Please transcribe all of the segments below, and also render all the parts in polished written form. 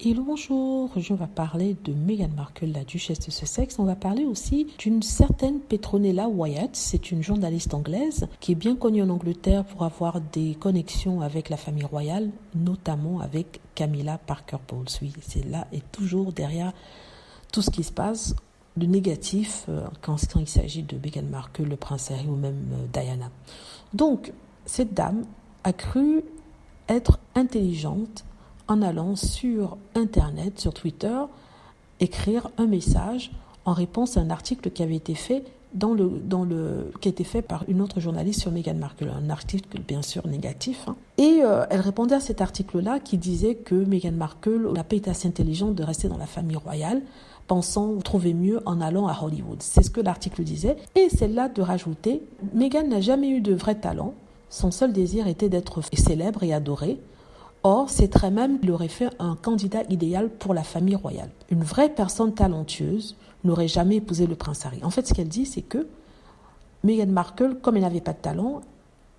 Hello, bonjour. Aujourd'hui, on va parler de Meghan Markle, la duchesse de Sussex. On va parler aussi d'une certaine Petronella Wyatt. C'est une journaliste anglaise qui est bien connue en Angleterre pour avoir des connexions avec la famille royale, notamment avec Camilla Parker Bowles. Oui, c'est là et toujours derrière tout ce qui se passe de négatif quand il s'agit de Meghan Markle, le prince Harry ou même Diana. Donc, cette dame a cru être intelligente en allant sur Internet, sur Twitter, écrire un message en réponse à un article qui avait été fait qui a été fait par une autre journaliste sur Meghan Markle, un article bien sûr négatif. Et elle répondait à cet article-là qui disait que Meghan Markle n'a pas été assez intelligente de rester dans la famille royale, pensant trouver mieux en allant à Hollywood. C'est ce que l'article disait. Et celle-là de rajouter, Meghan n'a jamais eu de vrai talent. Son seul désir était d'être célèbre et adoré. Or, c'est très même qu'il aurait fait un candidat idéal pour la famille royale. Une vraie personne talentueuse n'aurait jamais épousé le prince Harry. En fait, ce qu'elle dit, c'est que Meghan Markle, comme elle n'avait pas de talent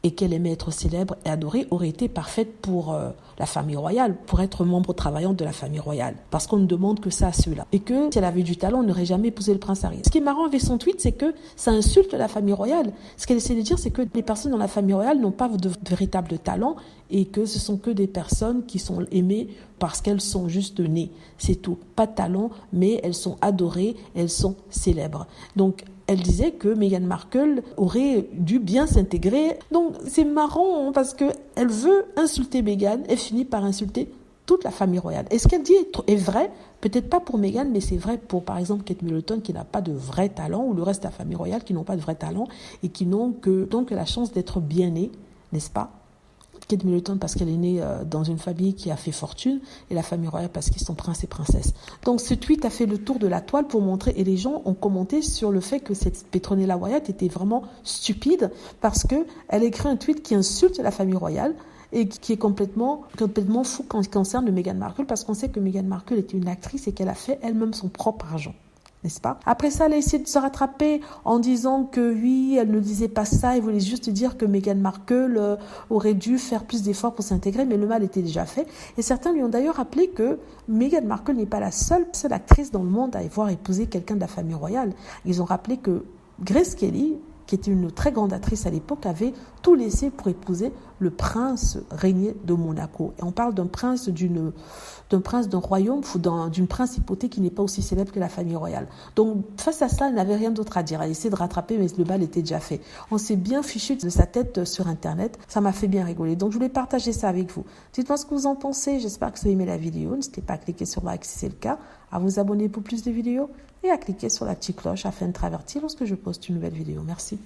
et qu'elle aimait être célèbre et adorée, aurait été parfaite pour la famille royale, pour être membre travaillant de la famille royale. Parce qu'on ne demande que ça à ceux-là. Et que si elle avait du talent, elle n'aurait jamais épousé le prince Harry. Ce qui est marrant avec son tweet, c'est que ça insulte la famille royale. Ce qu'elle essaie de dire, c'est que les personnes dans la famille royale n'ont pas de véritable talent et que ce sont que des personnes qui sont aimées parce qu'elles sont juste nées. C'est tout. Pas de talent, mais elles sont adorées, elles sont célèbres. Donc, elle disait que Meghan Markle aurait dû bien s'intégrer. Donc, c'est marrant parce qu'elle veut insulter Meghan, elle finit par insulter toute la famille royale. Et ce qu'elle dit est vrai, peut-être pas pour Meghan, mais c'est vrai pour, par exemple, Kate Middleton qui n'a pas de vrai talent, ou le reste de la famille royale qui n'ont pas de vrai talent et qui n'ont que donc la chance d'être bien nés, n'est-ce pas? Kate Middleton parce qu'elle est née dans une famille qui a fait fortune et la famille royale parce qu'ils sont princes et princesses. Donc ce tweet a fait le tour de la toile pour montrer et les gens ont commenté sur le fait que cette Petronella Wyatt était vraiment stupide parce que elle écrit un tweet qui insulte la famille royale et qui est complètement fou quand il concerne Meghan Markle parce qu'on sait que Meghan Markle était une actrice et qu'elle a fait elle-même son propre argent. N'est-ce pas? Après ça, elle a essayé de se rattraper en disant que oui, elle ne disait pas ça, elle voulait juste dire que Meghan Markle aurait dû faire plus d'efforts pour s'intégrer, mais le mal était déjà fait. Et certains lui ont d'ailleurs rappelé que Meghan Markle n'est pas la seule actrice dans le monde à avoir épousé quelqu'un de la famille royale. Ils ont rappelé que Grace Kelly, qui était une très grande actrice à l'époque, avait tout laissé pour épouser le prince régnier de Monaco. Et on parle d'un prince d'un royaume ou d'une principauté qui n'est pas aussi célèbre que la famille royale. Donc, face à ça, elle n'avait rien d'autre à dire. Elle essayait de rattraper, mais le bal était déjà fait. On s'est bien fichu de sa tête sur Internet. Ça m'a fait bien rigoler. Donc, je voulais partager ça avec vous. Dites-moi ce que vous en pensez. J'espère que vous avez aimé la vidéo. N'hésitez pas à cliquer sur like si c'est le cas, à vous abonner pour plus de vidéos et à cliquer sur la petite cloche afin de travertir lorsque je poste une nouvelle vidéo. Merci.